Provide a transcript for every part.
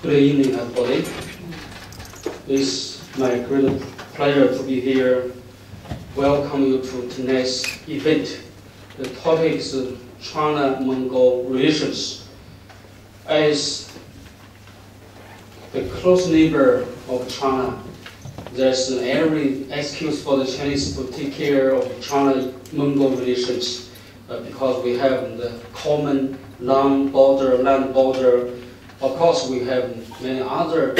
Good evening, everybody. It's my great pleasure to be here. Welcome you to tonight's event. The topic is China-Mongol relations. As the close neighbor of China, there's every excuse for the Chinese to take care of China-Mongol relations because we have the common land border. Of course, we have many other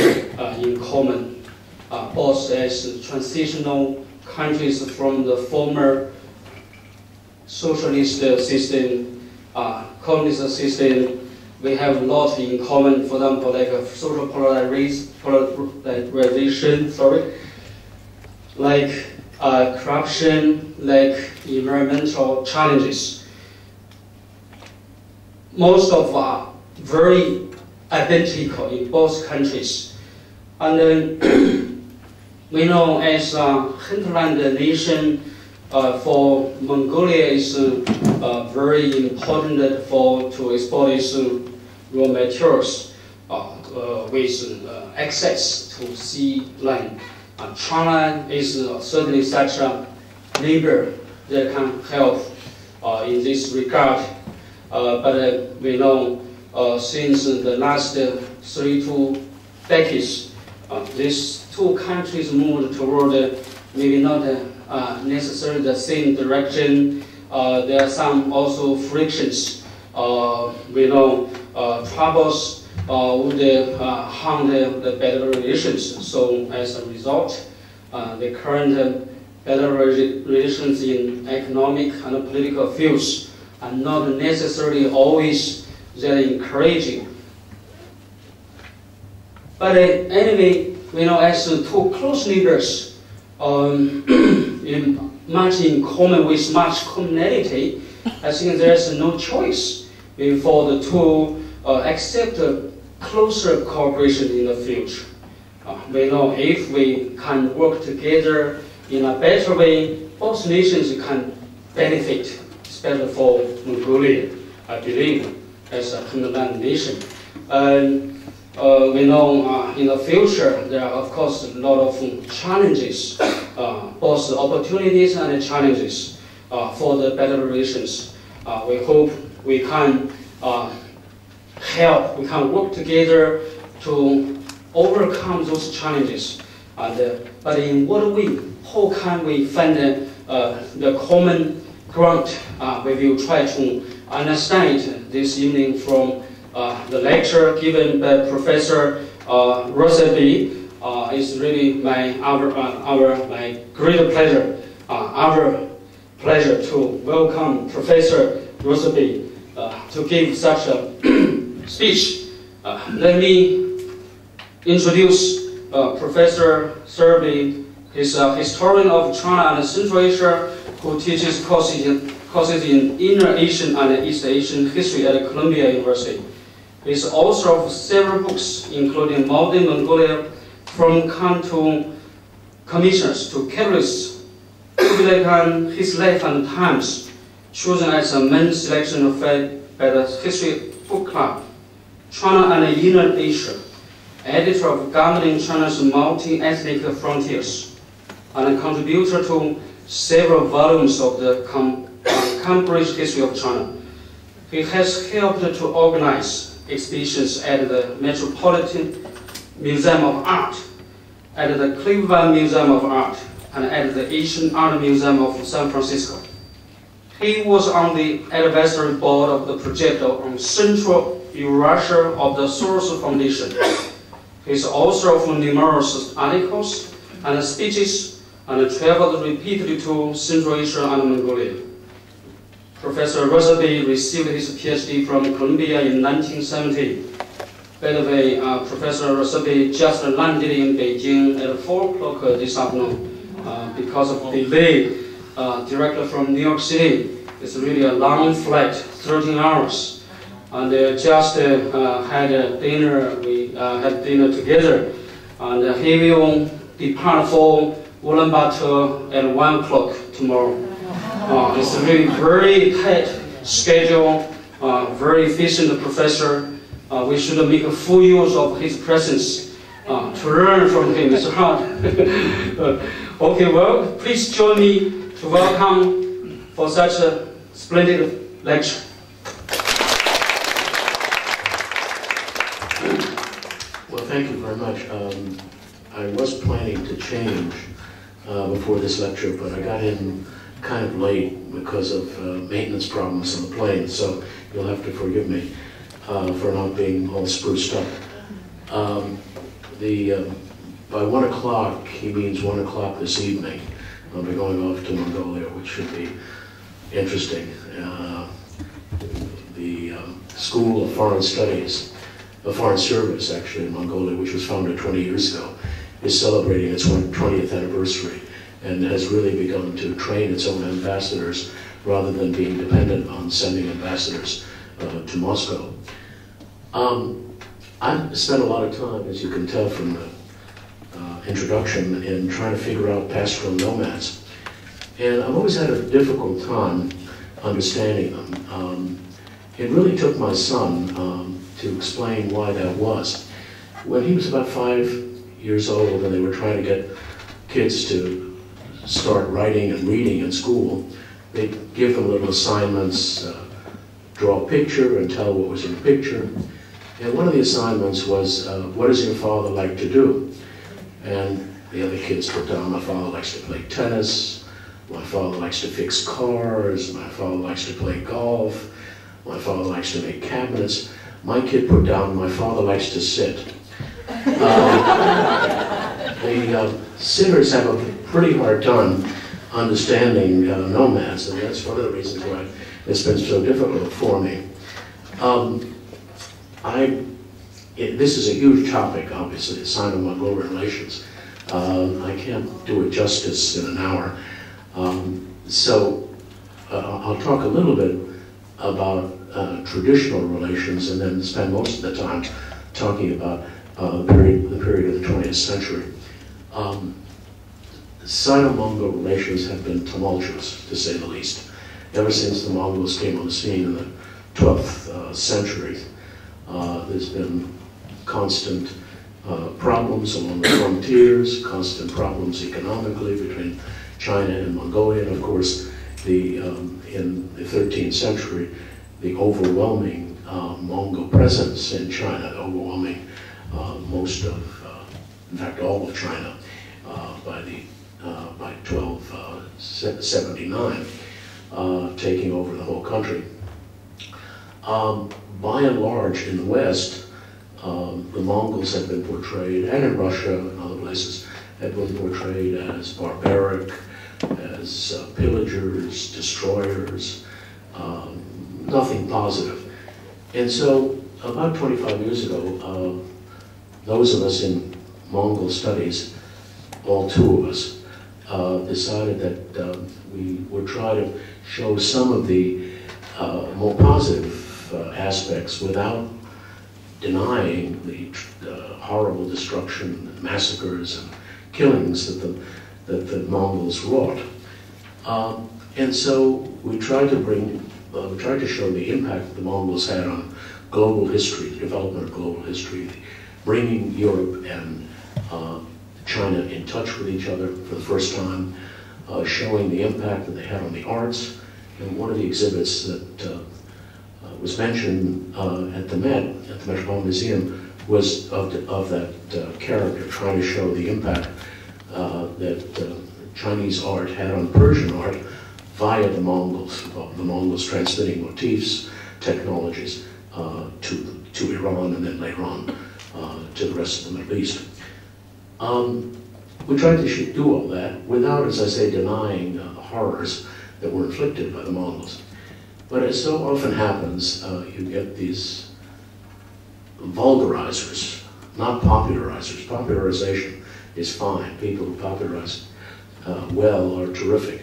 in common, both as transitional countries from the former socialist system, communist system. We have a lot in common, for example, like social polarization, like corruption, like environmental challenges. Most of are very identical in both countries. And we know as a hinterland nation, for Mongolia is very important to export its raw materials with access to sea land. China is certainly such a neighbor that can help in this regard. But we know since the last 3 decades, these two countries moved toward maybe not necessarily the same direction. There are some also frictions. We know troubles would harm the better relations. So as a result, the current better relations in economic and political fields are not necessarily always that encouraging. But anyway, we know as two close neighbors, much in common with much commonality, I think there's no choice for the two accept closer cooperation in the future. We know if we can work together in a better way, both nations can benefit, especially for Mongolia, I believe, as a hinterland nation. We know in the future there are of course a lot of challenges, both opportunities and challenges for the better relations. We hope we can help, we can work together to overcome those challenges. But in what way? How can we find the common ground? We will try to understand this evening from the lecture given by Professor Rossabi. It's really my great pleasure, our pleasure to welcome Professor Rossabi to give such a speech. Let me introduce Professor Rossabi. He's a historian of China and Central Asia who teaches courses in Inner Asian and East Asian history at Columbia University. He is author of several books, including Modern Mongolia, From Khan to Commissioners to Capitalists, Kublai Khan, His Life and Times, chosen as a main selection by the History Book Club, China and Inner Asia, editor of Governing China's Multi-Ethnic Frontiers, and a contributor to several volumes of the Cambridge History of China. He has helped to organize exhibitions at the Metropolitan Museum of Art, at the Cleveland Museum of Art, and at the Asian Art Museum of San Francisco. He was on the advisory board of the project on Central Eurasia of the Soros Foundation. He is author of numerous articles and speeches and traveled repeatedly to Central Asia and Mongolia. Professor Rossabi received his PhD from Columbia in 1970. By the way, Professor Rossabi just landed in Beijing at 4 o'clock this afternoon because of delay directly from New York City. It's really a long flight, 13 hours. And just had dinner, we had dinner together. And he will depart for Ulaanbaatar at 1 o'clock tomorrow. It's a really very tight schedule, very efficient professor. we should make a full use of his presence to learn from him. It's hard. Okay, well, please join me to welcome for such a splendid lecture. Well, thank you very much. I was planning to change before this lecture, but I got in kind of late because of maintenance problems on the plane, so you'll have to forgive me for not being all spruced up. By 1 o'clock, he means 1 o'clock this evening, I'll be going off to Mongolia, which should be interesting. The School of Foreign Studies, the Foreign Service actually in Mongolia, which was founded 20 years ago, is celebrating its 20th anniversary and has really begun to train its own ambassadors rather than being dependent on sending ambassadors to Moscow. I've spent a lot of time, as you can tell from the introduction, in trying to figure out pastoral nomads. And I've always had a difficult time understanding them. It really took my son to explain why that was. When he was about 5 years old and they were trying to get kids to start writing and reading in school, they'd give them little assignments, draw a picture and tell what was in the picture. And one of the assignments was, what does your father like to do? And the other kids put down, my father likes to play tennis, my father likes to fix cars, my father likes to play golf, my father likes to make cabinets. My kid put down, my father likes to sit. The sitters have a pretty hard time understanding nomads, and that's one of the reasons why it's been so difficult for me. This is a huge topic, obviously, the Sino-Mongol Relations. I can't do it justice in an hour. I'll talk a little bit about traditional relations and then spend most of the time talking about the period of the 20th century. Sino-Mongol relations have been tumultuous, to say the least, ever since the Mongols came on the scene in the 12th century. There's been constant problems along the frontiers, constant problems economically between China and Mongolia, and of course, in the 13th century, the overwhelming Mongol presence in China, the overwhelming most of, in fact, all of China by 1279, taking over the whole country. By and large, in the West, the Mongols have been portrayed, and in Russia and other places, have been portrayed as barbaric, as pillagers, destroyers, nothing positive. And so, about 25 years ago, those of us in Mongol studies, all two of us, decided that we would try to show some of the more positive aspects without denying the horrible destruction, massacres, and killings that the Mongols wrought. And so we tried to show the impact the Mongols had on global history, the development of global history, bringing Europe and China in touch with each other for the first time, showing the impact that they had on the arts. And one of the exhibits that was mentioned at the Met, at the Metropolitan Museum, was of that character, trying to show the impact that Chinese art had on Persian art via the Mongols transmitting motifs, technologies to Iran and then later on to the rest of the Middle East. We tried to do all that without, as I say, denying the horrors that were inflicted by the Mongols. But as so often happens, you get these vulgarizers, not popularizers. Popularization is fine. People who popularize well are terrific.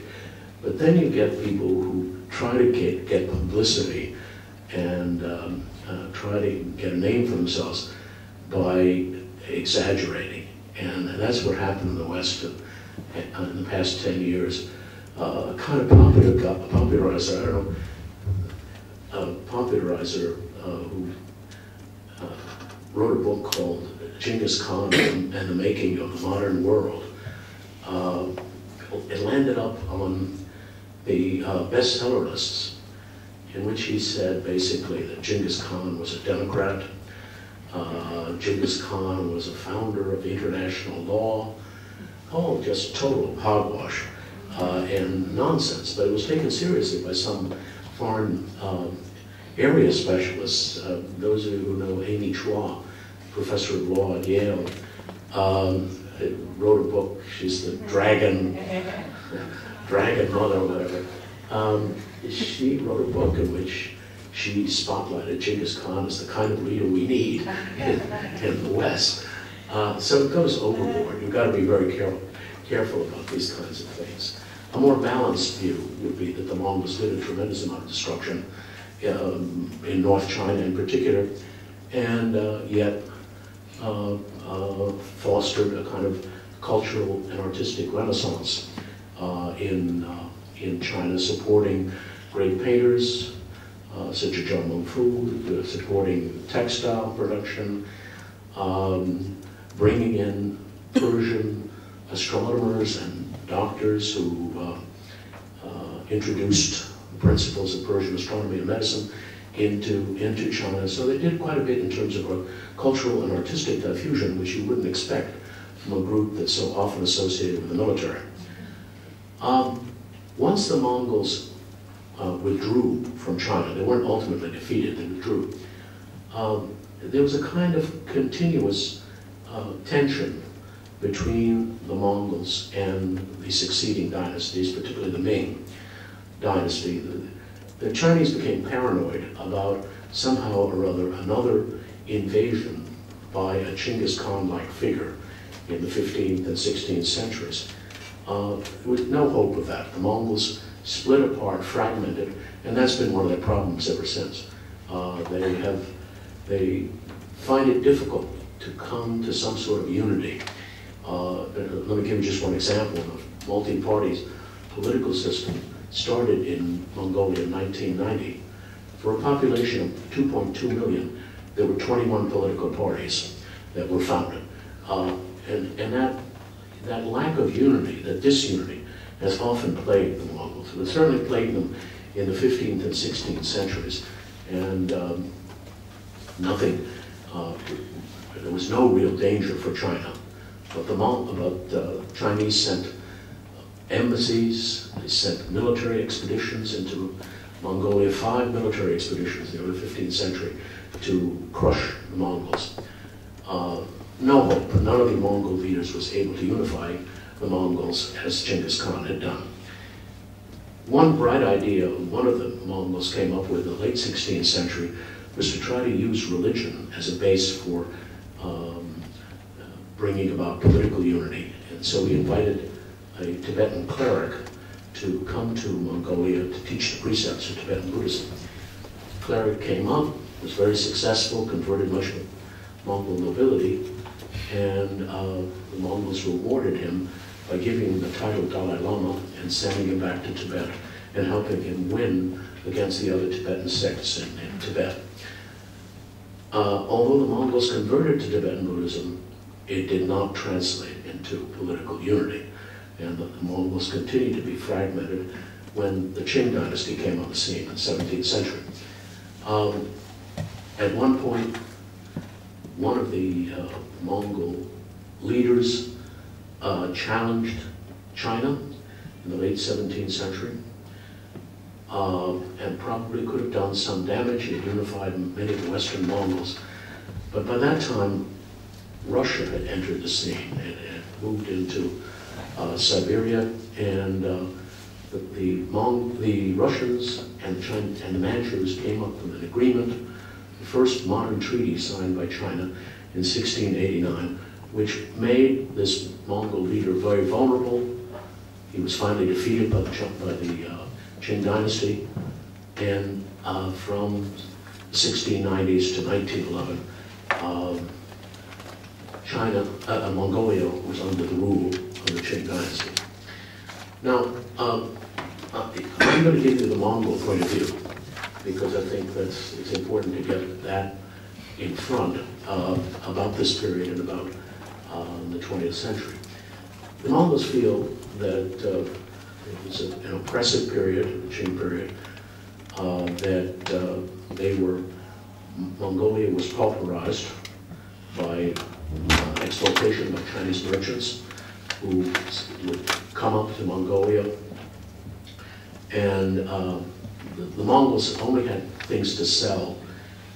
But then you get people who try to get publicity and try to get a name for themselves by exaggerating. And that's what happened in the West in the past 10 years. A kind of popularizer, I don't know, a popularizer who wrote a book called Genghis Khan and the Making of the Modern World. It landed up on the bestseller lists, in which he said basically that Genghis Khan was a Democrat, Genghis Khan was a founder of international law. Oh, just total hogwash and nonsense. But it was taken seriously by some foreign area specialists. Those of you who know Amy Chua, professor of law at Yale, wrote a book. She's the dragon mother or whatever. She wrote a book in which she spotlighted Genghis Khan as the kind of leader we need in the West. So it goes overboard. You've got to be very careful about these kinds of things. A more balanced view would be that the Mongols did a tremendous amount of destruction in North China in particular, and yet fostered a kind of cultural and artistic renaissance in China, supporting great painters such as Zhou Mengfu, supporting textile production, bringing in Persian astronomers and doctors who introduced principles of Persian astronomy and medicine into China. So they did quite a bit in terms of a cultural and artistic diffusion, which you wouldn't expect from a group that's so often associated with the military. Once the Mongols withdrew from China, they weren't ultimately defeated, they withdrew, there was a kind of continuous tension between the Mongols and the succeeding dynasties, particularly the Ming dynasty. The Chinese became paranoid about somehow or other another invasion by a Genghis Khan-like figure in the 15th and 16th centuries. With no hope of that. The Mongols split apart, fragmented, and that's been one of their problems ever since. They find it difficult to come to some sort of unity. Let me give you just one example. The multi-party political system started in Mongolia in 1990. For a population of 2.2 million, there were 21 political parties that were founded. And that lack of unity, that disunity, has often plagued the Mongols. It certainly plagued them in the 15th and 16th centuries. And there was no real danger for China. But the Chinese sent embassies, they sent military expeditions into Mongolia, 5 military expeditions in the early 15th century to crush the Mongols. No hope. None of the Mongol leaders was able to unify the Mongols as Genghis Khan had done. One bright idea one of the Mongols came up with in the late 16th century was to try to use religion as a base for bringing about political unity. And so he invited a Tibetan cleric to come to Mongolia to teach the precepts of Tibetan Buddhism. The cleric came up, was very successful, converted much of the Mongol nobility, and the Mongols rewarded him by giving him the title Dalai Lama and sending him back to Tibet and helping him win against the other Tibetan sects in Tibet. Although the Mongols converted to Tibetan Buddhism, it did not translate into political unity. And the Mongols continued to be fragmented when the Qing dynasty came on the scene in the 17th century. At one point, one of the Mongol leaders challenged China in the late 17th century and probably could have done some damage. He had unified many of the Western Mongols. But by that time, Russia had entered the scene and had moved into Siberia, and the Russians and the Manchus came up with an agreement, the first modern treaty signed by China in 1689, which made this Mongol leader very vulnerable. He was finally defeated by the Qing dynasty, and from the 1690s to 1911, Mongolia was under the rule of the Qing dynasty. Now, I'm going to give you the Mongol point of view, because I think it's important to get that in front about this period and about the 20th century. The Mongols feel that it was an oppressive period, the Qing period, that Mongolia was pauperized by exploitation by Chinese merchants who would come up to Mongolia, and the Mongols only had things to sell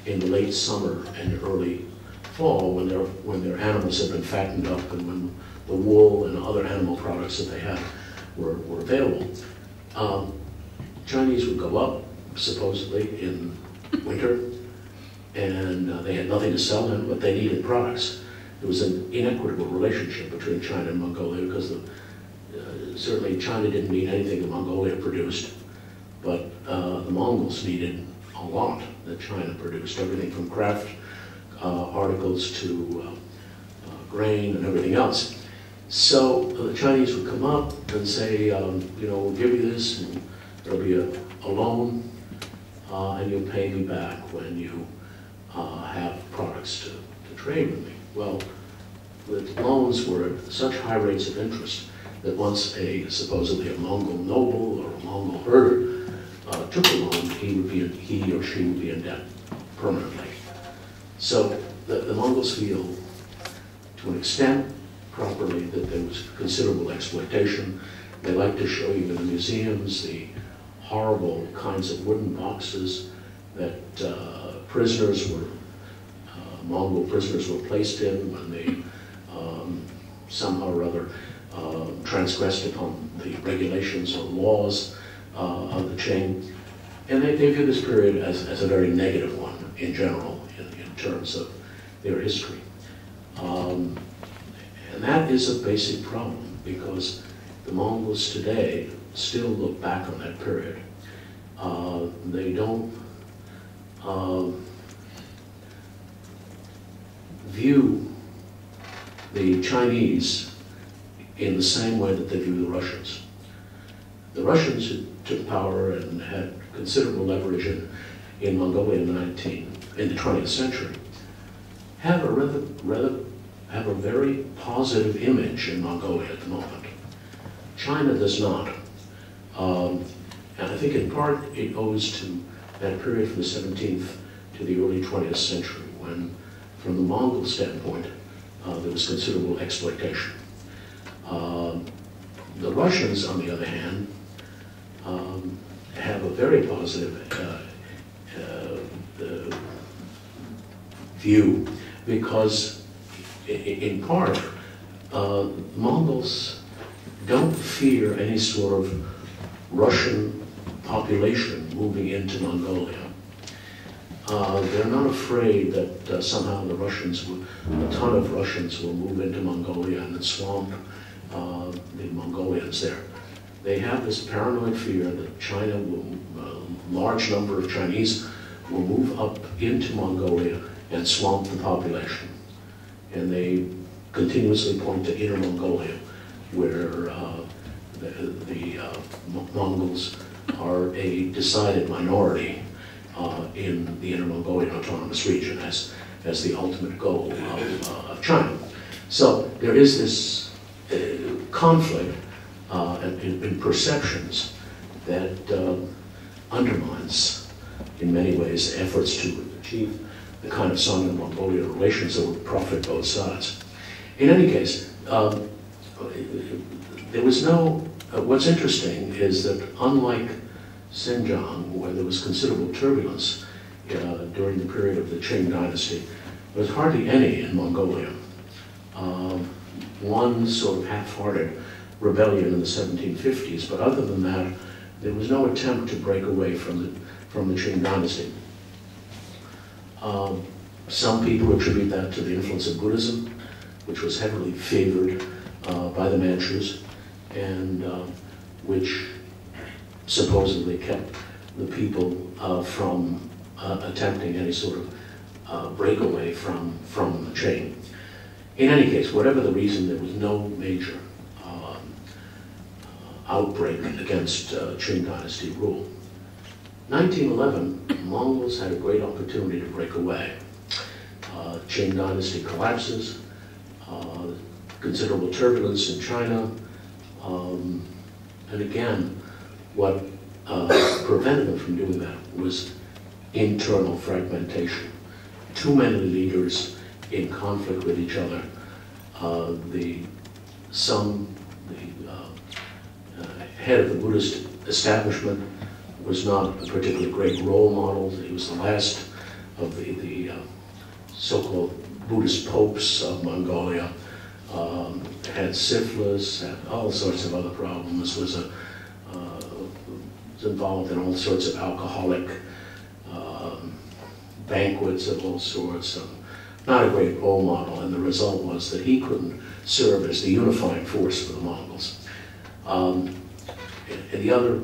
in the late summer and early fall when their animals had been fattened up and when the wool and other animal products that they had were available. Chinese would go up, supposedly, in winter, and they had nothing to sell them, but they needed products. There was an inequitable relationship between China and Mongolia because certainly China didn't need anything that Mongolia produced, but the Mongols needed a lot that China produced, everything from craft articles to grain and everything else. So the Chinese would come up and say, we'll give you this, and there'll be a loan, and you'll pay me back when you have products to trade with me. Well, the loans were at such high rates of interest that once supposedly a Mongol noble or a Mongol herder took a loan, he or she would be in debt permanently. So the Mongols feel, to an extent, properly, that there was considerable exploitation. They like to show you in the museums the horrible kinds of wooden boxes that Mongol prisoners were placed in when they somehow or other transgressed upon the regulations or laws of the Qing. And they view this period as a very negative one in general in terms of their history. And that is a basic problem because the Mongols today still look back on that period. They don't view the Chinese in the same way that they view the Russians. The Russians, who took power and had considerable leverage in Mongolia in the 20th century, have a very positive image in Mongolia at the moment. China does not. And I think in part it owes to that period from the 17th to the early 20th century when, from the Mongol standpoint, there was considerable exploitation. The Russians, on the other hand, have a very positive view because, in part, Mongols don't fear any sort of Russian population moving into Mongolia. They're not afraid that somehow a ton of Russians will move into Mongolia and swamp the Mongolians there. They have this paranoid fear that China a large number of Chinese will move up into Mongolia and swamp the population. And they continuously point to Inner Mongolia, where the Mongols are a decided minority in the Inner Mongolian Autonomous Region as the ultimate goal of China. So there is this conflict in perceptions that undermines, in many ways, efforts to achieve the kind of Sino-Mongolian relations that would profit both sides. In any case, there was no, what's interesting is that unlike Xinjiang, where there was considerable turbulence during the period of the Qing dynasty, there was hardly any in Mongolia. One sort of half-hearted rebellion in the 1750s, but other than that, there was no attempt to break away from the Qing dynasty. Some people attribute that to the influence of Buddhism, which was heavily favored by the Manchus, and which supposedly kept the people from attempting any sort of breakaway from the Qing. In any case, whatever the reason, there was no major outbreak against Qing dynasty rule. 1911, Mongols had a great opportunity to break away. Qing dynasty collapses, considerable turbulence in China, and again, what prevented them from doing that was internal fragmentation. Too many leaders in conflict with each other. The head of the Buddhist establishment was not a particularly great role model. He was the last of the so-called Buddhist popes of Mongolia. Had syphilis, had all sorts of other problems, was involved in all sorts of alcoholic banquets of all sorts. Not a great role model, and the result was that he couldn't serve as the unifying force for the Mongols. And the other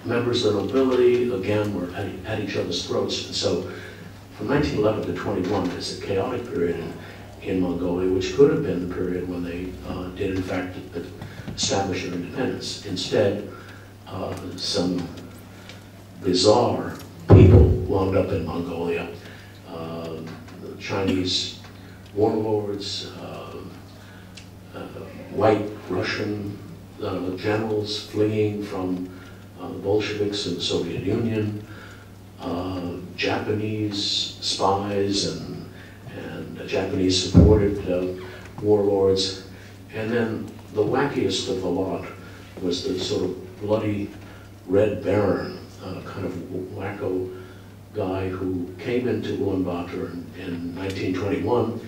members of the nobility, again, were at each other's throats. And so from 1911 to 21 is a chaotic period in Mongolia, which could have been the period when they did, in fact, establish their independence. Instead, some bizarre people wound up in Mongolia. Chinese warlords, white Russian generals fleeing from the Bolsheviks in the Soviet Union, Japanese spies and Japanese-supported warlords, and then the wackiest of the lot was the sort of bloody Red Baron, kind of wacko guy who came into Ulaanbaatar in 1921,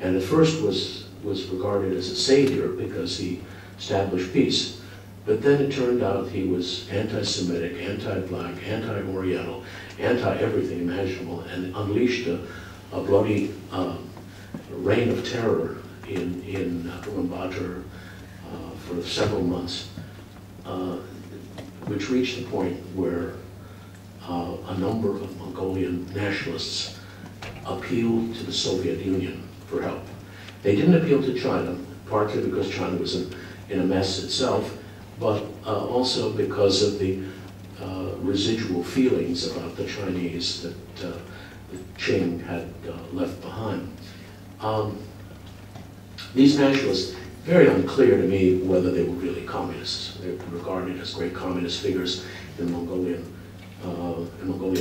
and at first was regarded as a savior because he established peace. But then it turned out he was anti-Semitic, anti-black, anti-Oriental, anti-everything imaginable, and unleashed a bloody reign of terror in Ulaanbaatar for several months, which reached the point where a number of Mongolian nationalists appealed to the Soviet Union for help. They didn't appeal to China, partly because China was in a mess itself, but also because of the residual feelings about the Chinese that the Qing had left behind. These nationalists, very unclear to me whether they were really communists. They were regarded as great communist figures in Mongolian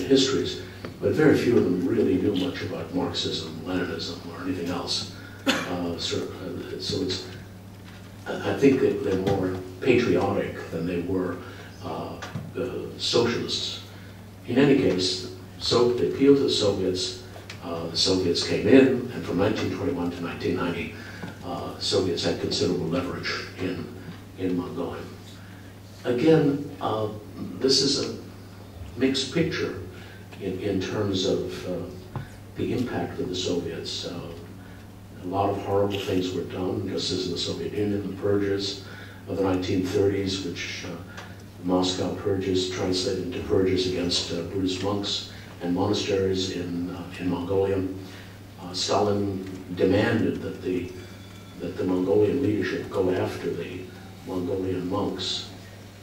histories, but very few of them really knew much about Marxism, Leninism, or anything else. So it's, I think that they're more patriotic than they were socialists. In any case, so they appealed to the Soviets came in, and from 1921 to 1990, the Soviets had considerable leverage in Mongolia. Again, this is a mixed picture in terms of the impact of the Soviets. A lot of horrible things were done, just as in the Soviet Union, the purges of the 1930s, which Moscow purges translated into purges against Buddhist monks and monasteries in Mongolia. Stalin demanded that the Mongolian leadership go after the Mongolian monks,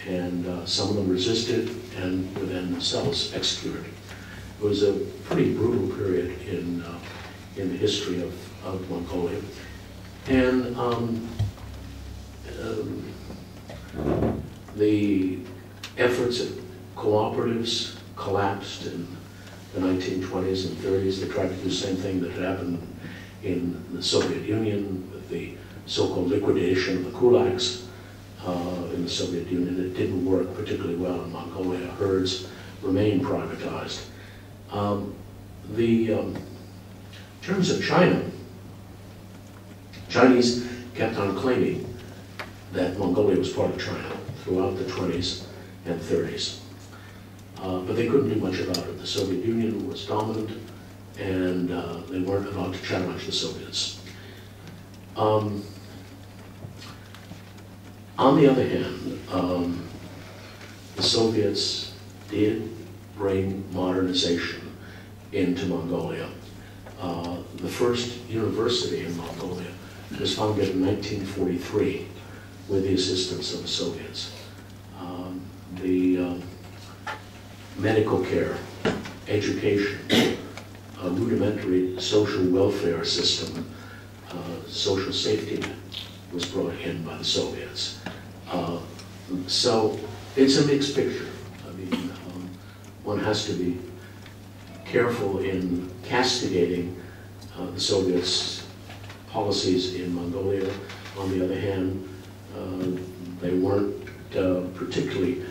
and some of them resisted and were then themselves executed. It was a pretty brutal period in the history of Mongolia. And the efforts at cooperatives collapsed in the 1920s and 30s. They tried to do the same thing that had happened in the Soviet Union with the so-called liquidation of the kulaks in the Soviet Union. It didn't work particularly well in Mongolia. Herds remained privatized. In terms of China, Chinese kept on claiming that Mongolia was part of China throughout the 20s and 30s. But they couldn't do much about it. The Soviet Union was dominant, and they weren't allowed to challenge the Soviets. On the other hand, the Soviets did bring modernization into Mongolia. The first university in Mongolia was founded in 1943 with the assistance of the Soviets. The medical care, education, a rudimentary social welfare system, social safety net, was brought in by the Soviets. So it's a mixed picture. I mean, one has to be careful in castigating the Soviets' policies in Mongolia. On the other hand, they weren't particularly,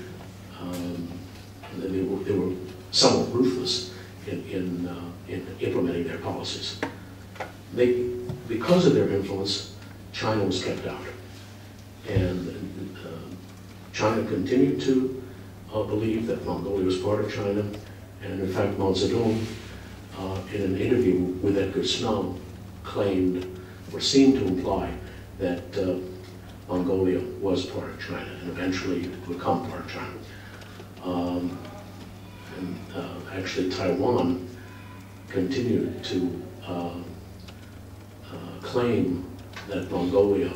they were somewhat ruthless in implementing their policies. Because of their influence, China was kept out. And China continued to believe that Mongolia was part of China. And in fact, Mao Zedong, in an interview with Edgar Snow, claimed, or seemed to imply, that Mongolia was part of China and eventually would become part of China. Actually, Taiwan continued to claim that Mongolia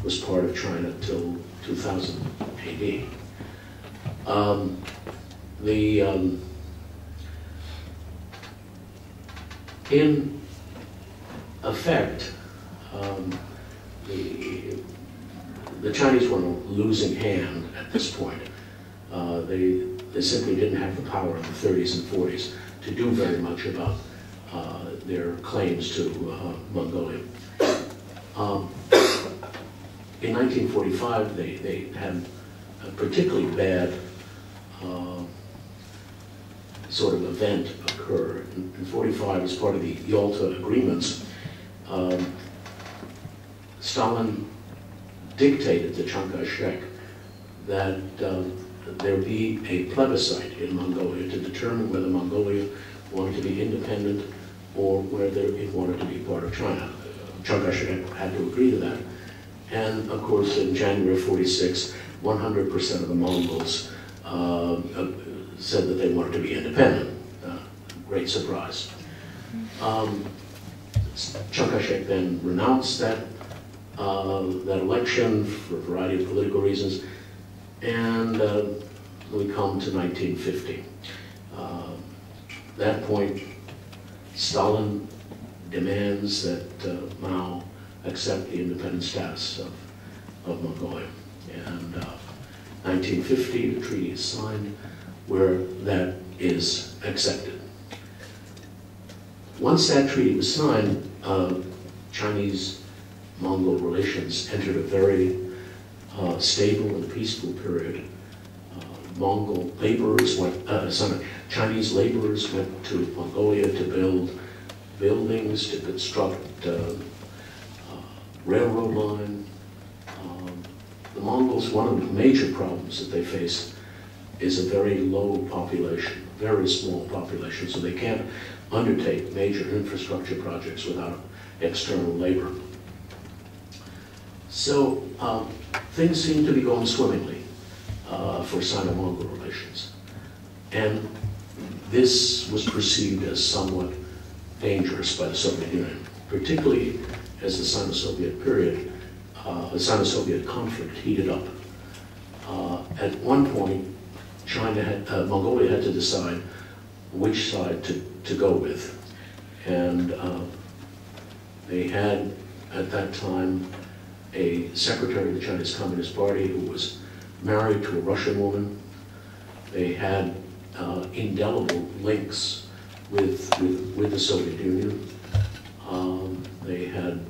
was part of China till 2000 AD. In effect, the Chinese were on a losing hand at this point. They simply didn't have the power in the 30s and 40s to do very much about their claims to Mongolia. In 1945, they had a particularly bad sort of event occur. In 45, as part of the Yalta agreements, Stalin dictated to Chiang Kai-shek that there be a plebiscite in Mongolia to determine whether Mongolia wanted to be independent or whether it wanted to be part of China. Chiang Kai-shek had to agree to that. And of course, in January of 46, 100% of the Mongols said that they wanted to be independent. Great surprise. Chiang Kai-shek then renounced that election for a variety of political reasons, and we come to 1950. At that point, Stalin demands that Mao accept the independent status of Mongolia. And 1950, the treaty is signed where that is accepted. Once that treaty was signed, Chinese-Mongol relations entered a very stable and peaceful period. Chinese laborers went to Mongolia to build buildings, to construct railroad line. The Mongols, one of the major problems that they face is a very low population, very small population, so they can't undertake major infrastructure projects without external labor. So things seem to be going swimmingly for Sino-Mongol relations. And this was perceived as somewhat dangerous by the Soviet Union, particularly as the Sino-Soviet period, the Sino-Soviet conflict heated up. At one point, Mongolia had to decide which side to go with. And they had, at that time, a secretary of the Chinese Communist Party who was married to a Russian woman. They had indelible links with the Soviet Union. They had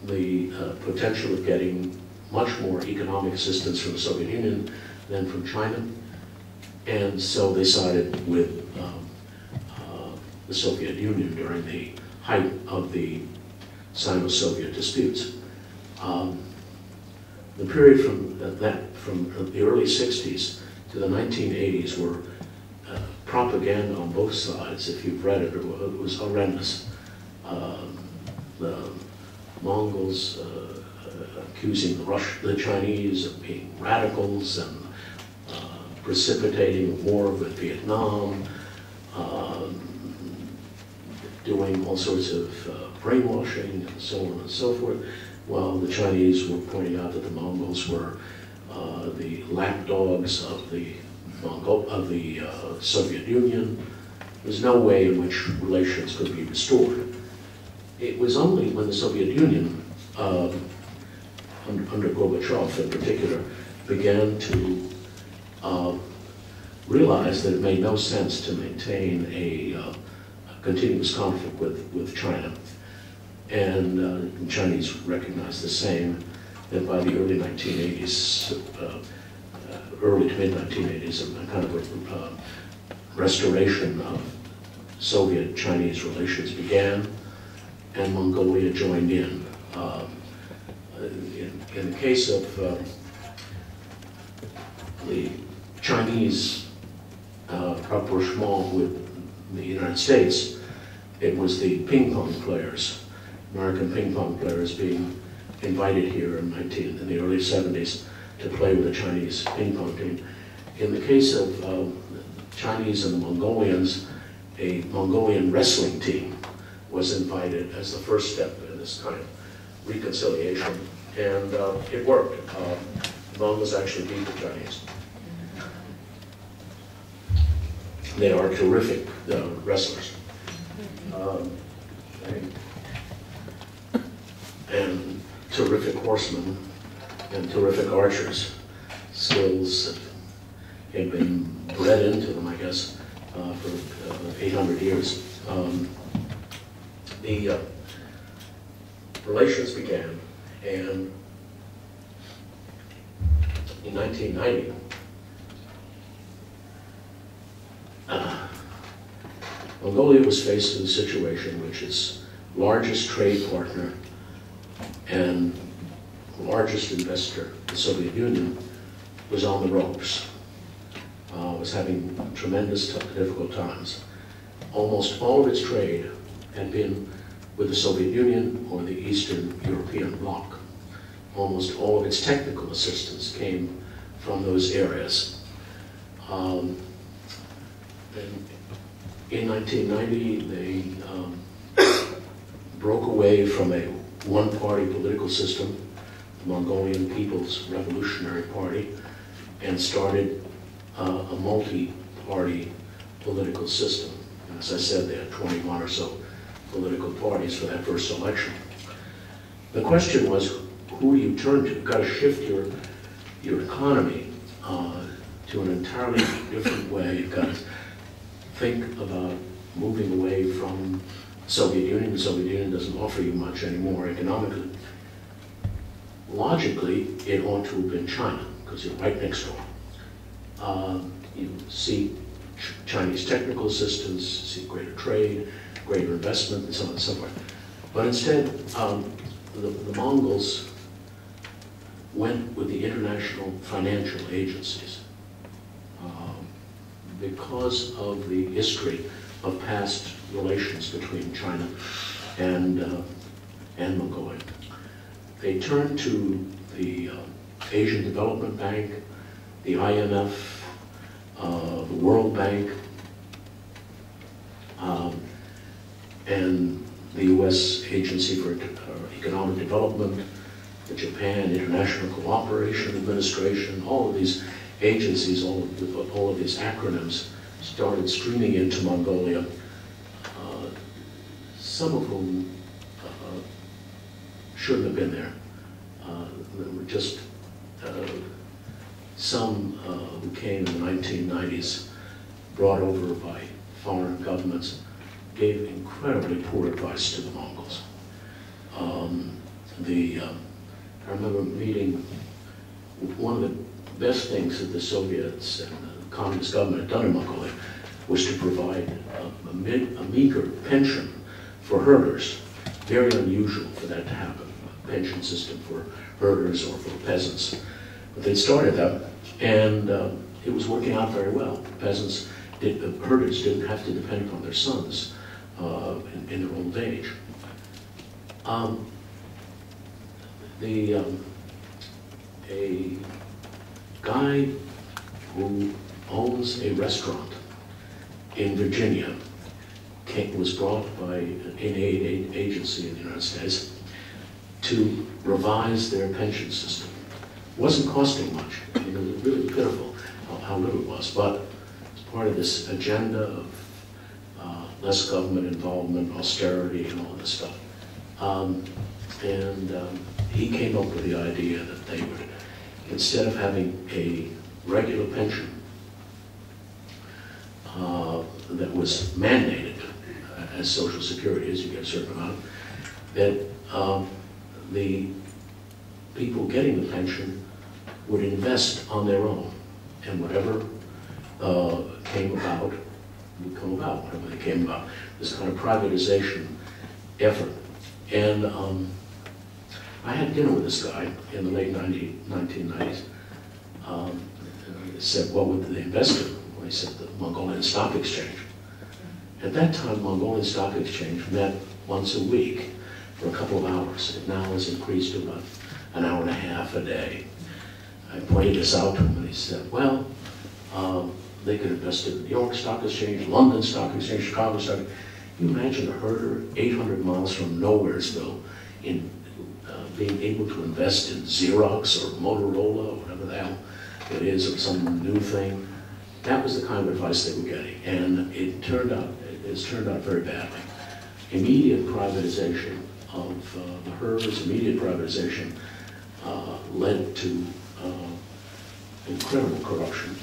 the potential of getting much more economic assistance from the Soviet Union than from China. And so they sided with the Soviet Union during the height of the Sino-Soviet disputes. The period from the early 60s to the 1980s were propaganda on both sides. If you've read it, it was horrendous. The Mongols accusing the Chinese of being radicals and precipitating a war with Vietnam, doing all sorts of brainwashing and so on and so forth, while the Chinese were pointing out that the Mongols were the lapdogs of the Soviet Union, was no way in which relations could be restored. It was only when the Soviet Union, under Gorbachev in particular, began to realize that it made no sense to maintain a continuous conflict with China. And the Chinese recognized the same, that by the early 1980s, early to mid-1980s, a kind of a restoration of Soviet-Chinese relations began, and Mongolia joined in. In the case of the Chinese rapprochement with the United States, it was the ping pong players, American ping pong players being invited here in the early 70s to play with the Chinese ping pong team. In the case of the Chinese and the Mongolians, a Mongolian wrestling team was invited as the first step in this kind of reconciliation, and it worked. The Mongols actually beat the Chinese. They are terrific wrestlers. And terrific horsemen and terrific archers. Skills that had been bred into them, I guess, for 800 years. The relations began, and in 1990, Mongolia was faced with a situation which its largest trade partner and largest investor, the Soviet Union, was on the ropes, was having tremendous difficult times. Almost all of its trade had been with the Soviet Union or the Eastern European bloc. Almost all of its technical assistance came from those areas. And in 1990, they broke away from a one-party political system, the Mongolian People's Revolutionary Party, and started a multi-party political system. And as I said, they had 21 or so political parties for that first election. The question was, who do you turn to? You've got to shift your economy to an entirely different way. You've got to think about moving away from the Soviet Union. The Soviet Union doesn't offer you much anymore economically. Logically, it ought to have been China, because you're right next door. You see Chinese technical assistance, see greater trade, greater investment, and so on and so forth. But instead, the Mongols went with the international financial agencies because of the history of past relations between China and Mongolia. They turned to the Asian Development Bank, the IMF, the World Bank, and the U.S. Agency for Economic Development, the Japan International Cooperation Administration. All of these agencies, all of these acronyms started streaming into Mongolia, some of whom shouldn't have been there. There were just some who came in the 1990s, brought over by foreign governments, gave incredibly poor advice to the Mongols. I remember meeting, one of the best things that the Soviets and the communist government had done in Mongolia was to provide a meager pension for herders. Very unusual for that to happen, a pension system for herders or for peasants. But they started that, and it was working out very well. Peasants, the herders didn't have to depend upon their sons in their old age. A guy who owns a restaurant in Virginia was brought by an aid agency in the United States to revise their pension system. It wasn't costing much. I mean, it was really pitiful how little it was, but it's part of this agenda of less government involvement, austerity, and all this stuff. He came up with the idea that they would, instead of having a regular pension that was mandated as Social Security is, you get a certain amount, that the people getting the pension would invest on their own, and whatever came about would come about, whatever they came about. This kind of privatization effort. And I had dinner with this guy in the late 1990s. And I said, what would they invest in? Well, he said, the Mongolian Stock Exchange. At that time, Mongolian Stock Exchange met once a week for a couple of hours. It now has increased to about an hour and a half a day. I pointed this out to him, and he said, well, they could invest in the New York Stock Exchange, London Stock Exchange, Chicago Stock Exchange. Can you imagine a herder 800 miles from Nowheresville in being able to invest in Xerox or Motorola or whatever the hell it is, or some new thing? That was the kind of advice they were getting, and it's turned out very badly. Immediate privatization of the herds, immediate privatization led to incredible corruption.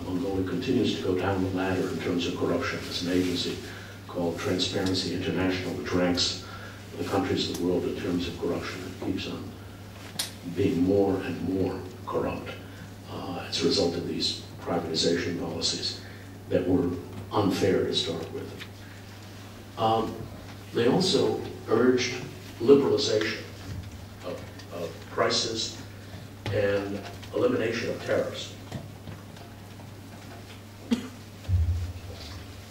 Mongolia continues to go down the ladder in terms of corruption. There's an agency called Transparency International, which ranks the countries of the world in terms of corruption. It keeps on being more and more corrupt as a result of these privatization policies that were unfair to start with. They also urged liberalization of prices and elimination of tariffs.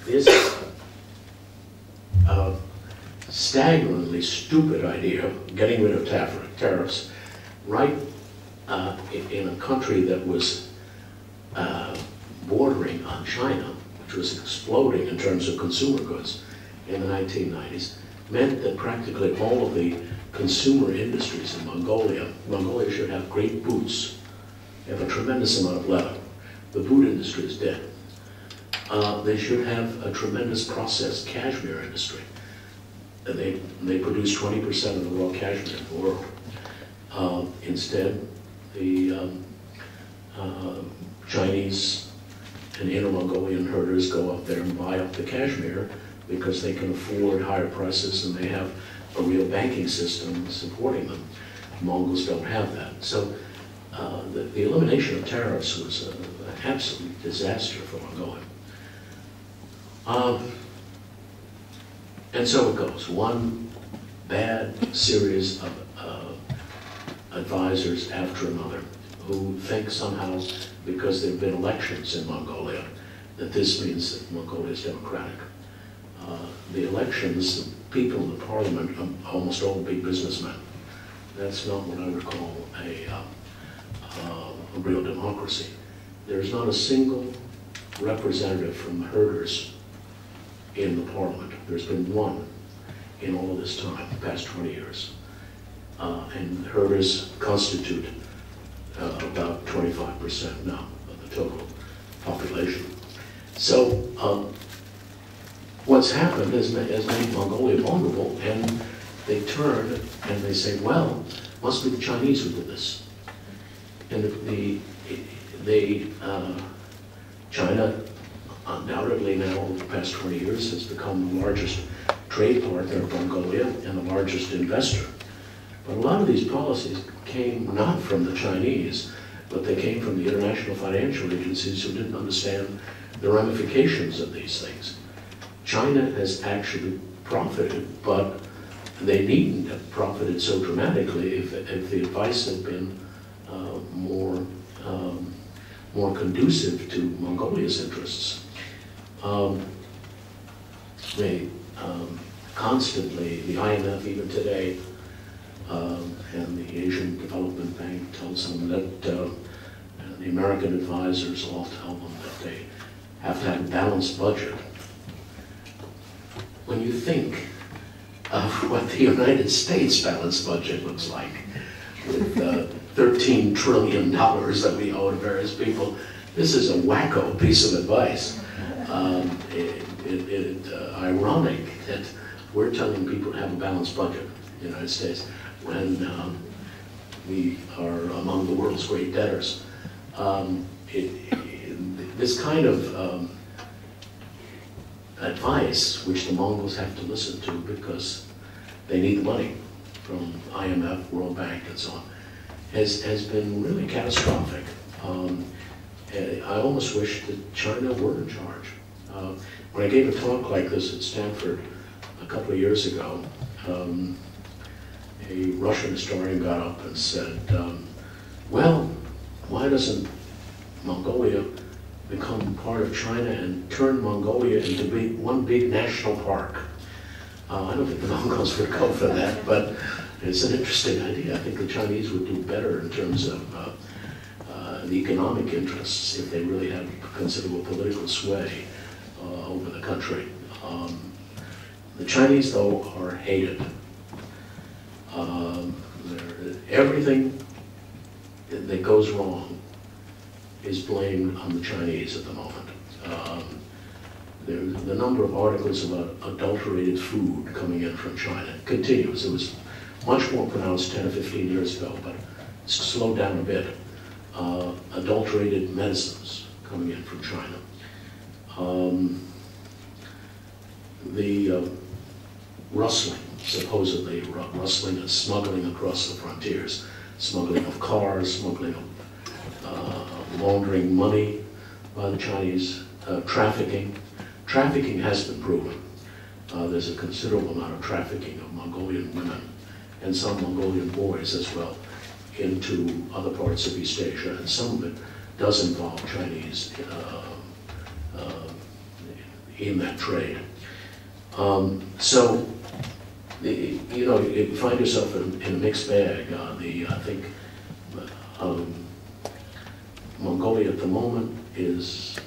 This staggeringly stupid idea of getting rid of tariffs right in a country that was bordering on China, which was exploding in terms of consumer goods in the 1990s, meant that practically all of the consumer industries in Mongolia should have great boots. They have a tremendous amount of leather. The boot industry is dead. They should have a tremendous processed cashmere industry. And they produce 20% of the raw cashmere in the world. Instead, the Chinese and Inner Mongolian herders go up there and buy up the cashmere because they can afford higher prices and they have a real banking system supporting them. Mongols don't have that. So the elimination of tariffs was an absolute disaster for Mongolia. And so it goes. One bad series of advisors after another who think somehow, because there have been elections in Mongolia, that this means that Mongolia is democratic. The elections, the people in the parliament, almost all big businessmen. That's not what I would call a real democracy. There's not a single representative from the herders in the parliament. There's been one in all of this time, the past 20 years. And the herders constitute about 25% now of the total population. So what's happened has made Mongolia vulnerable, and they turn and they say, well, must be the Chinese who did this. And China undoubtedly now over the past 20 years has become the largest trade partner of Mongolia and the largest investor. But a lot of these policies came not from the Chinese, but they came from the international financial agencies who didn't understand the ramifications of these things. China has actually profited, but they needn't have profited so dramatically if the advice had been more conducive to Mongolia's interests. Constantly, the IMF even today, and the Asian Development Bank tells them that, the American advisors all tell them that they have to have a balanced budget. When you think of what the United States balanced budget looks like, with $13 trillion that we owe to various people, this is a wacko piece of advice. Ironic that we're telling people to have a balanced budget in the United States when we are among the world's great debtors. This kind of advice, which the Mongols have to listen to because they need the money from IMF, World Bank, and so on, has been really catastrophic. I almost wish that China were in charge. When I gave a talk like this at Stanford a couple of years ago, a Russian historian got up and said, well, why doesn't Mongolia become part of China and turn Mongolia into one big national park? I don't think the Mongols would go for that, but it's an interesting idea. I think the Chinese would do better in terms of the economic interests if they really had considerable political sway over the country. The Chinese, though, are hated. Everything that goes wrong is blamed on the Chinese at the moment. The number of articles about adulterated food coming in from China continues. It was much more pronounced 10 or 15 years ago, but it's slowed down a bit. Adulterated medicines coming in from China. The rustling, supposedly rustling and smuggling across the frontiers, smuggling of cars, smuggling of laundering money by the Chinese, trafficking. Trafficking has been proven. There's a considerable amount of trafficking of Mongolian women and some Mongolian boys as well into other parts of East Asia, and some of it does involve Chinese in that trade. So, you know, you find yourself in a mixed bag. I think Mongolia at the moment is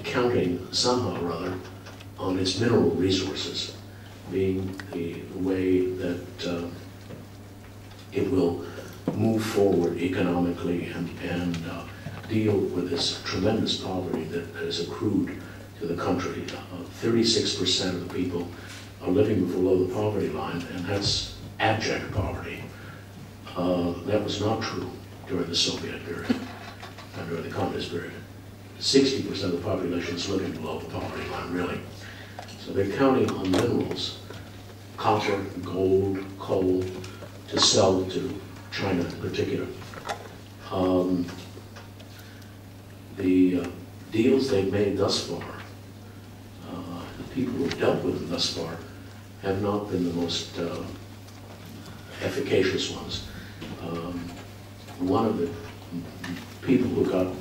counting somehow or other on its mineral resources being the way that it will move forward economically and deal with this tremendous poverty that has accrued to the country. 36% of the people are living below the poverty line, and that's abject poverty. That was not true during the Soviet period and during the communist period. 60% of the population is living below the poverty line, really. So they're counting on minerals, copper, gold, coal, to sell to China in particular. The deals they've made thus far, the people who've dealt with them thus far, have not been the most efficacious ones. One of the people who got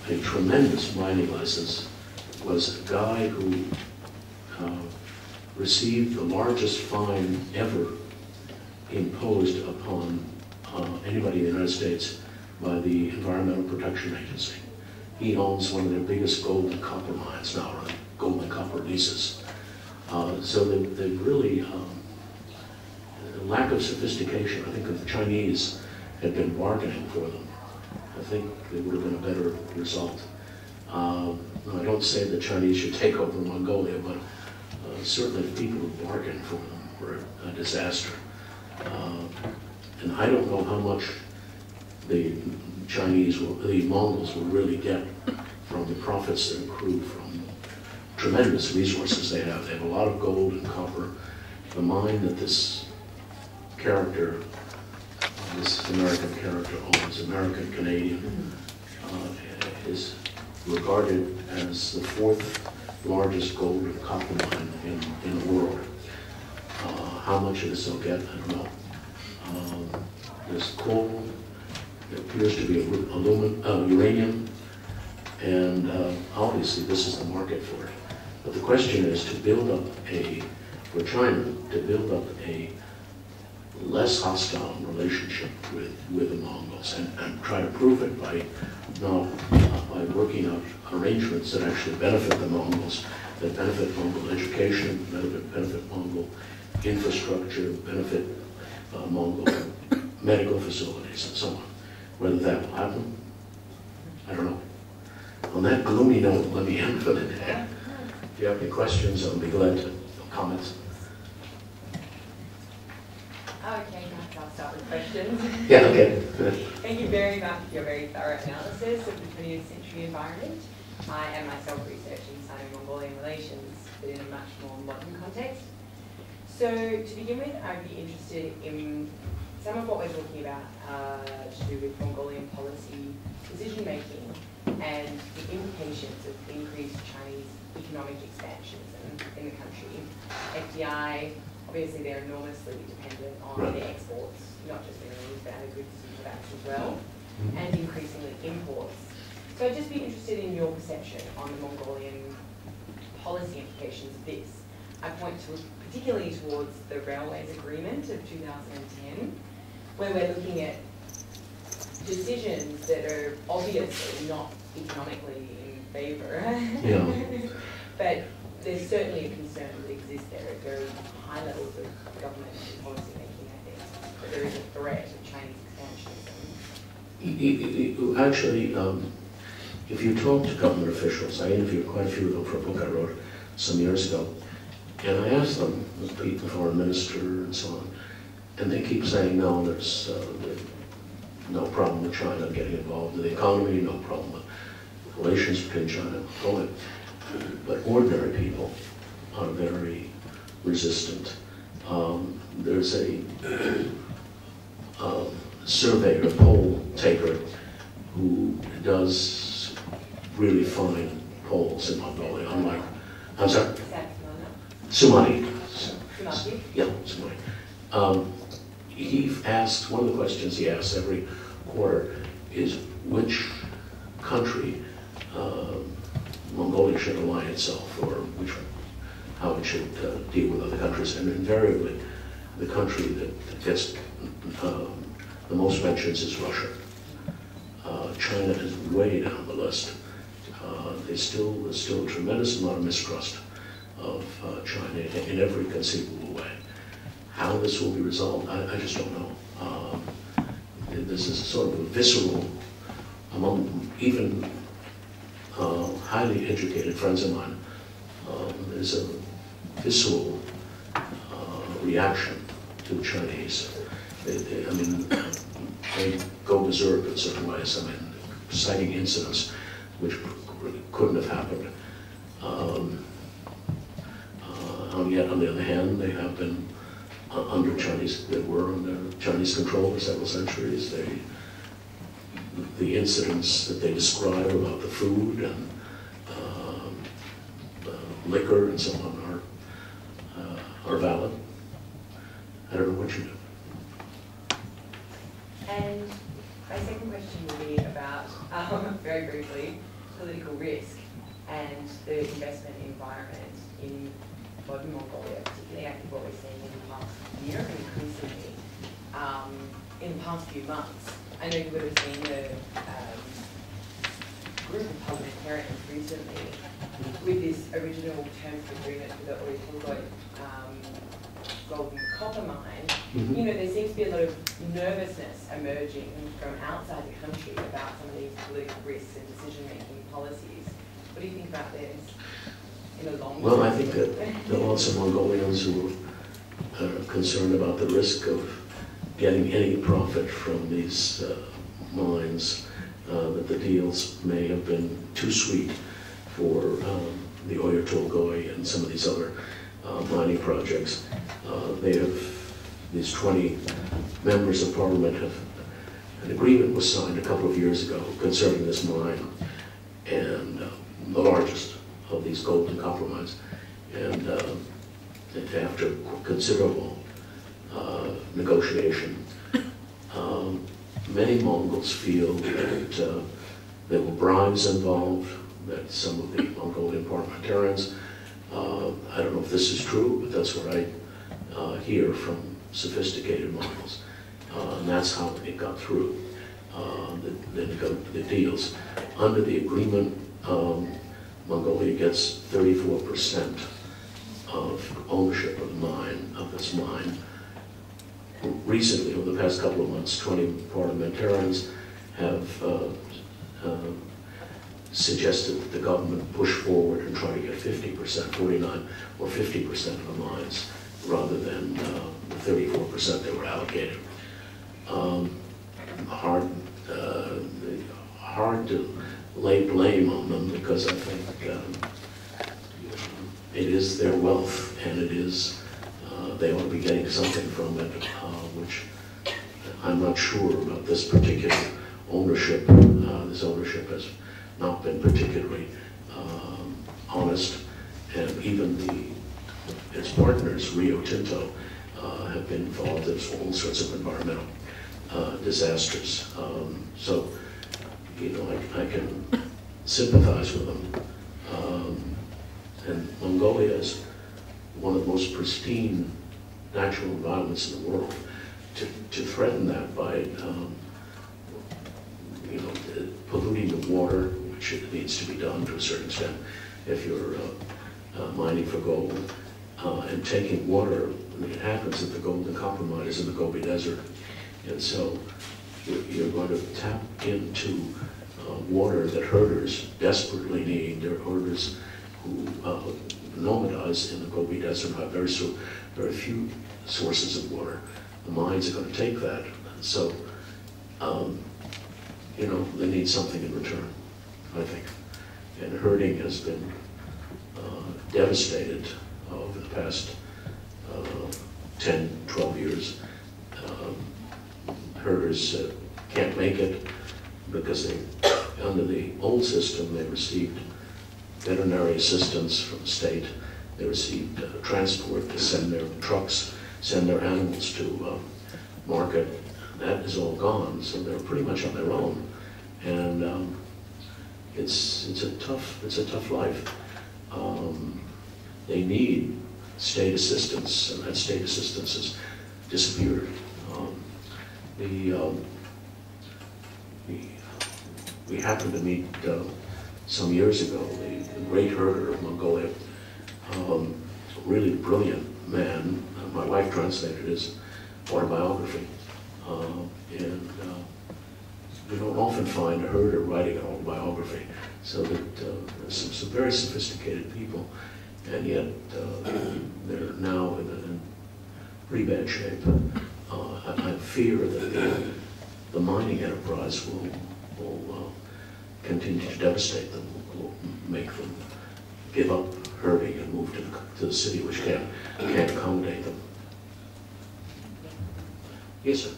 a tremendous mining license was a guy who received the largest fine ever imposed upon anybody in the United States by the Environmental Protection Agency. He owns one of their biggest gold and copper mines now, or gold and copper leases. So they've really, the lack of sophistication. I think if the Chinese had been bargaining for them, I think it would have been a better result. I don't say the Chinese should take over Mongolia, but certainly the people who bargained for them were a disaster. And I don't know how much the Mongols will really get from the profits that accrue from tremendous resources they have. They have a lot of gold and copper. The mine that this character, this American character owns, American-Canadian, is regarded as the 4th largest gold and copper mine in the world. How much of this they'll get, I don't know. There's coal, there appears to be uranium, and obviously this is the market for it. But the question is to build up for China, to build up a less hostile relationship with the Mongols and try to prove it by working out arrangements that actually benefit the Mongols, that benefit Mongol education, benefit Mongol infrastructure, benefit Mongol medical facilities and so on. Whether that will happen, I don't know. On that gloomy note, let me end for the day. If you have any questions, I'll be glad to comment. Okay, I'll start with questions. Yeah, okay. Thank you very much for your very thorough analysis of the 20th century environment. I am myself researching Sino-Mongolian relations, but in a much more modern context. So to begin with, I'd be interested in some of what we're talking about to do with Mongolian policy decision-making and the implications of increased Chinese economic expansions in the country. FDI, obviously they're enormously dependent on their exports, not just minerals, but other goods and products as well, and increasingly imports. So I'd just be interested in your perception on the Mongolian policy implications of this. I point particularly towards the Railways Agreement of 2010, where we're looking at decisions that are obviously not economically in favour. Yeah. But there's certainly a concern that exists there at very high levels of government and policy making, I think, that there is a threat of Chinese expansionism. Actually, if you talk to government officials, I interviewed quite a few of them for a book I wrote some years ago, and I asked them, the foreign minister and so on, and they keep saying, no, there's no problem with China getting involved in the economy, no problem with relations between China and Mongolia. But ordinary people are very resistant. There's a surveyor, a poll taker, who does really fine polls in Mongolia, unlike, I'm sorry? Sumati. Yeah, Sumati. He asked, one of the questions he asks every quarter is which country Mongolia should align itself, or how it should deal with other countries. And invariably, the country that gets the most mentions is Russia. China is way down the list. There's still a tremendous amount of mistrust of China in every conceivable way. How this will be resolved, I just don't know. This is sort of a visceral, among even highly educated friends of mine, there's a visceral reaction to the Chinese. I mean, they go berserk in certain ways. I mean, citing incidents which couldn't have happened. Yet, on the other hand, they have been under Chinese. They were under Chinese control for several centuries. The incidents that they describe about the food and liquor and so on are valid. I don't know what you do. And my second question will be about, very briefly, political risk and the investment environment in modern Mongolia, particularly I think what we're seeing in the past year and increasingly in the past few months. I know you would have seen a group of parliamentarians recently with this original terms of agreement for the Oyu gold and copper mine. You know, there seems to be a lot of nervousness emerging from outside the country about some of these political risks and decision-making policies. What do you think about this in a long term? Well, I think that there are lots of Mongolians who are concerned about the risk of getting any profit from these mines, that the deals may have been too sweet for the Oyu Tolgoi and some of these other mining projects. These 20 members of parliament an agreement was signed a couple of years ago concerning this mine, and the largest of these gold and copper mines. And after considerable negotiation, many Mongols feel that there were bribes involved, that some of the Mongolian parliamentarians, I don't know if this is true, but that's what I hear from sophisticated Mongols. And that's how it got through, the deals. Under the agreement, Mongolia gets 34% of ownership of the mine, of this mine. Recently, over the past couple of months, 20 parliamentarians have suggested that the government push forward and try to get 50%, 49 or 50% of the mines, rather than the 34% they were allocated. Hard to lay blame on them, because I think it is their wealth, and it is they ought to be getting something from it, which I'm not sure about this particular ownership. This ownership has not been particularly honest, and even its partners, Rio Tinto, have been involved in all sorts of environmental disasters. So, you know, I can sympathize with them. And Mongolia is one of the most pristine natural environments in the world. To threaten that by, you know, polluting the water, which it needs to be done to a certain extent if you're mining for gold, and taking water. I mean, it happens that the gold and copper mine is in the Gobi Desert, and so you're going to tap into water that herders desperately need. There are herders who nomadize in the Gobi Desert, have very few sources of water. The mines are going to take that, so you know, they need something in return, I think. And herding has been devastated over the past 10, 12 years. Herders can't make it because under the old system, they received veterinary assistance from the state. They received transport to send their trucks, send their animals to market. That is all gone, so they're pretty much on their own, and it's a tough life. They need state assistance, and that state assistance has disappeared. We happened to meet some years ago the great herder of Mongolia, a really brilliant man. My wife translated his autobiography, and we don't often find a herder writing an autobiography, so that there's some very sophisticated people, and yet they're now in pretty bad shape. I fear that the mining enterprise will continue to devastate them, will make them give up herding and move to the city, which can't accommodate them. Yes, sir.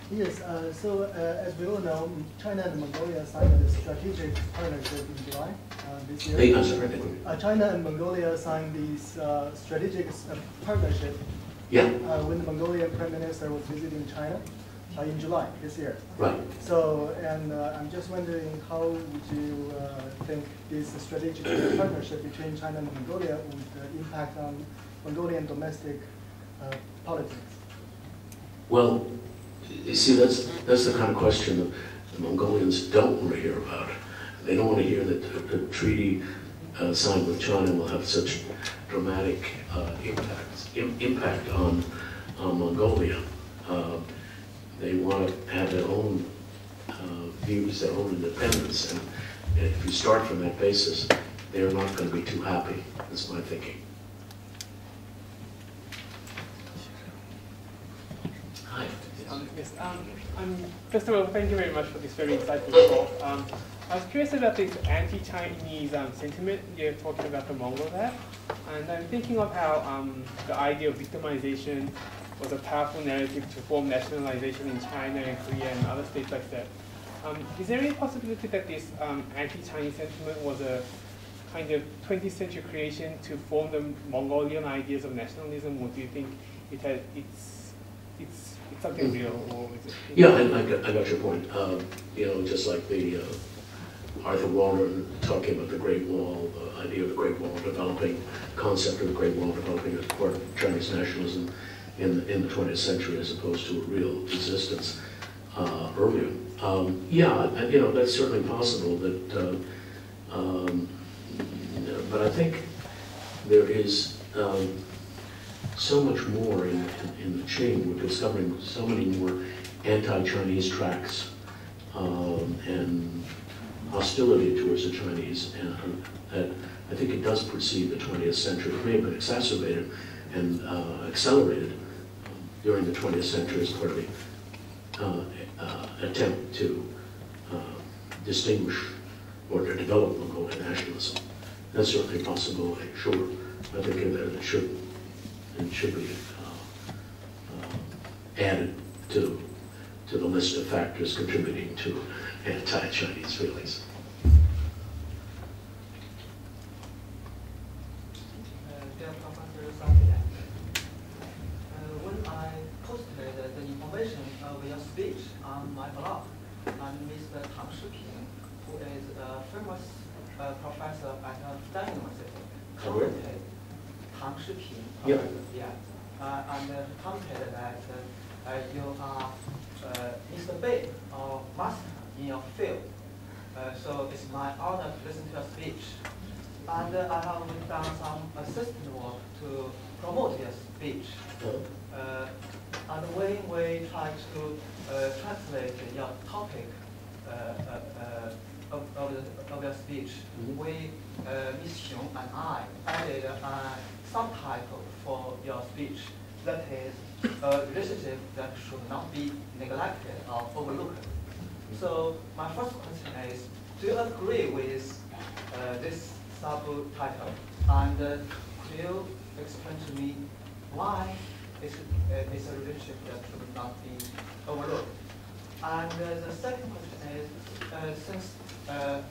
Yes, so as we all know, China and Mongolia signed a strategic partnership in July this year. Hey, I'm sorry. China and Mongolia signed this strategic partnership. Yeah. When the Mongolian Prime Minister was visiting China in July this year. Right. So, and I'm just wondering, how would you think this strategic partnership between China and Mongolia would impact on Mongolian domestic politics? Well, you see, that's the kind of question that the Mongolians don't want to hear about. They don't want to hear that the treaty signed with China will have such dramatic impact on Mongolia. They want to have their own views, their own independence, and if you start from that basis, they're not going to be too happy. That's my thinking. Hi. Yes. First of all, thank you very much for this very insightful talk. I was curious about this anti-Chinese sentiment you're talking about the Mongols have, and I'm thinking of how the idea of victimization was a powerful narrative to form nationalization in China and Korea and other states like that. Is there any possibility that this anti-Chinese sentiment was a kind of 20th century creation to form the Mongolian ideas of nationalism, or do you think it's something real, or is it? Yeah, I got your point. You know, just like the Arthur Walden talking about the Great Wall, the idea of the Great Wall developing, concept of the Great Wall developing as part of Chinese nationalism in the 20th century, as opposed to a real existence earlier. Yeah, you know, that's certainly possible. That, but I think there is so much more in the Qing. We're discovering so many more anti-Chinese tracts and hostility towards the Chinese, and I think it does precede the 20th century. It may have been exacerbated and accelerated during the 20th century as part of the attempt to distinguish or to develop Mongolian nationalism. That's certainly a possibility, sure. I think that it should be added to the list of factors contributing to anti-Chinese feelings. Dear Professor Rossabi, when I posted the information of your speech on my blog, Mr. Tang Shiping, who is a famous professor at Beijing University, commented, Tang Shiping, yep. And commented that you are Mr. Bei or master in your field. So it's my honor to listen to your speech. And I have done some assistant work to promote your speech. And when we try to translate your topic of your speech, we, Ms. Xiong and I, added a subtitle for your speech that is a relationship that should not be neglected or overlooked. So my first question is, do you agree with this subtitle? And could you explain to me why it's a relationship that should not be overlooked? And the second question is, since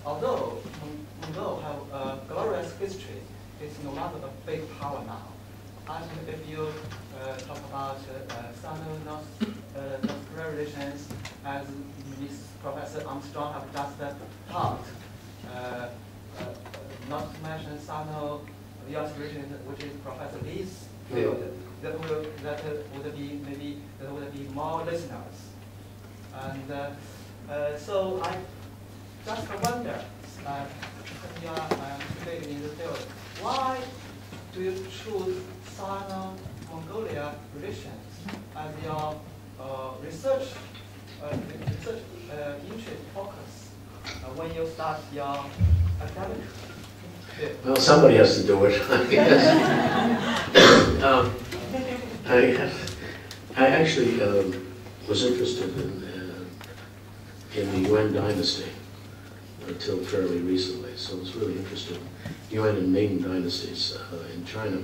although Mongol have a glorious history, it's no longer a big power now. And if you talk about Sino-Mongol Relations, as Professor Armstrong have just taught, not to mention Sino-US Relations, which is Professor Lee's field, that would be more listeners. And so I just wonder, when you are big in the field, why do you choose Sino-Mongolia relations as your research interest focus when you start your academic field? Well, somebody has to do it, I guess. I actually was interested in the Yuan dynasty until fairly recently, so I was really interested in Yuan and Ming dynasties in China.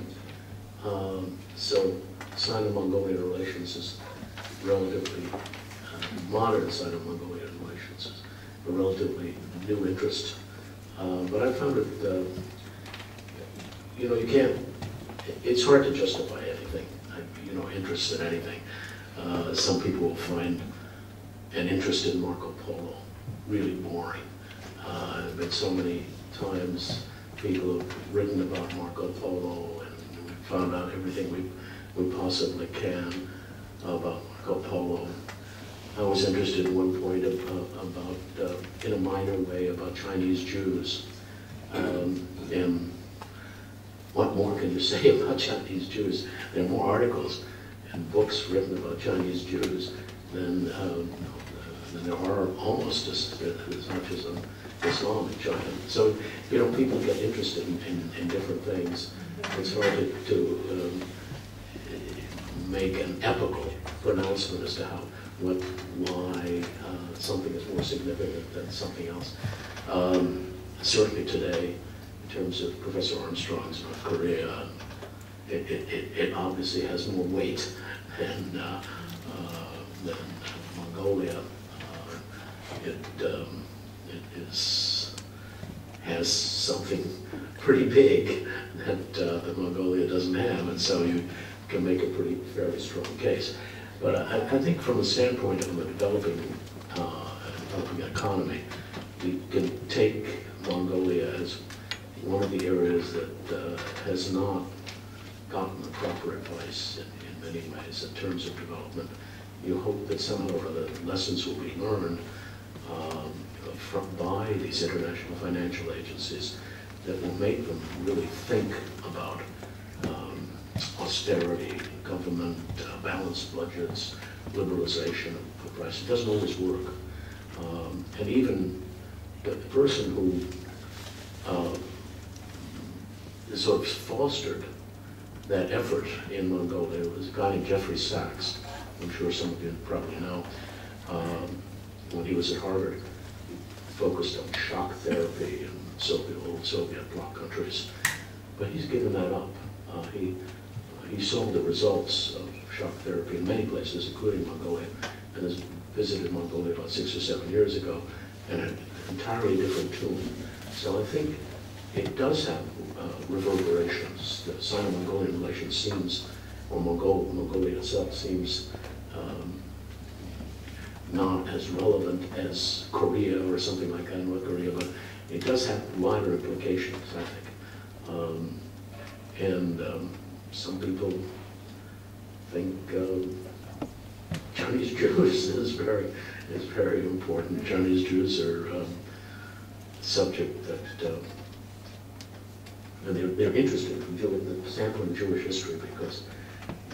So Sino-Mongolian relations is relatively modern Sino-Mongolian relations is a relatively new interest. But I found it, you can't, it's hard to justify anything, interest in anything. Some people will find an interest in Marco Polo really boring. There have been so many times people have written about Marco Polo and we found out everything we possibly can about Marco Polo. I was interested at one point about in a minor way, about Chinese Jews. And what more can you say about Chinese Jews? There are more articles and books written about Chinese Jews than there are almost as much as Islam in China. So, people get interested in different things. It's hard to make an epical pronouncement as to why something is more significant than something else. Certainly today, in terms of Professor Armstrong's North Korea, it obviously has more weight than Mongolia. Has something pretty big that Mongolia doesn't have, and so you can make a fairly strong case. But I think from the standpoint of a developing economy, we can take Mongolia as one of the areas that has not gotten the proper advice in many ways in terms of development. You hope that somehow or other lessons will be learned by these international financial agencies that will make them really think about austerity, government, balanced budgets, liberalization of price. It doesn't always work. And even the person who sort of fostered that effort in Mongolia was a guy named Jeffrey Sachs. I'm sure some of you probably know. When he was at Harvard, he focused on shock therapy in old Soviet bloc countries. But he's given that up. He saw the results of shock therapy in many places, including Mongolia, and has visited Mongolia about 6 or 7 years ago, and had an entirely different tune. So I think it does have reverberations. The Sino-Mongolian relations seems, or Mongolia itself seems not as relevant as Korea or something like that, North Korea, but it does have wider implications, I think. Some people think Chinese Jews is very important. Chinese Jews are a subject that, and they're interesting in sampling Jewish history because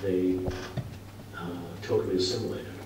they totally assimilated.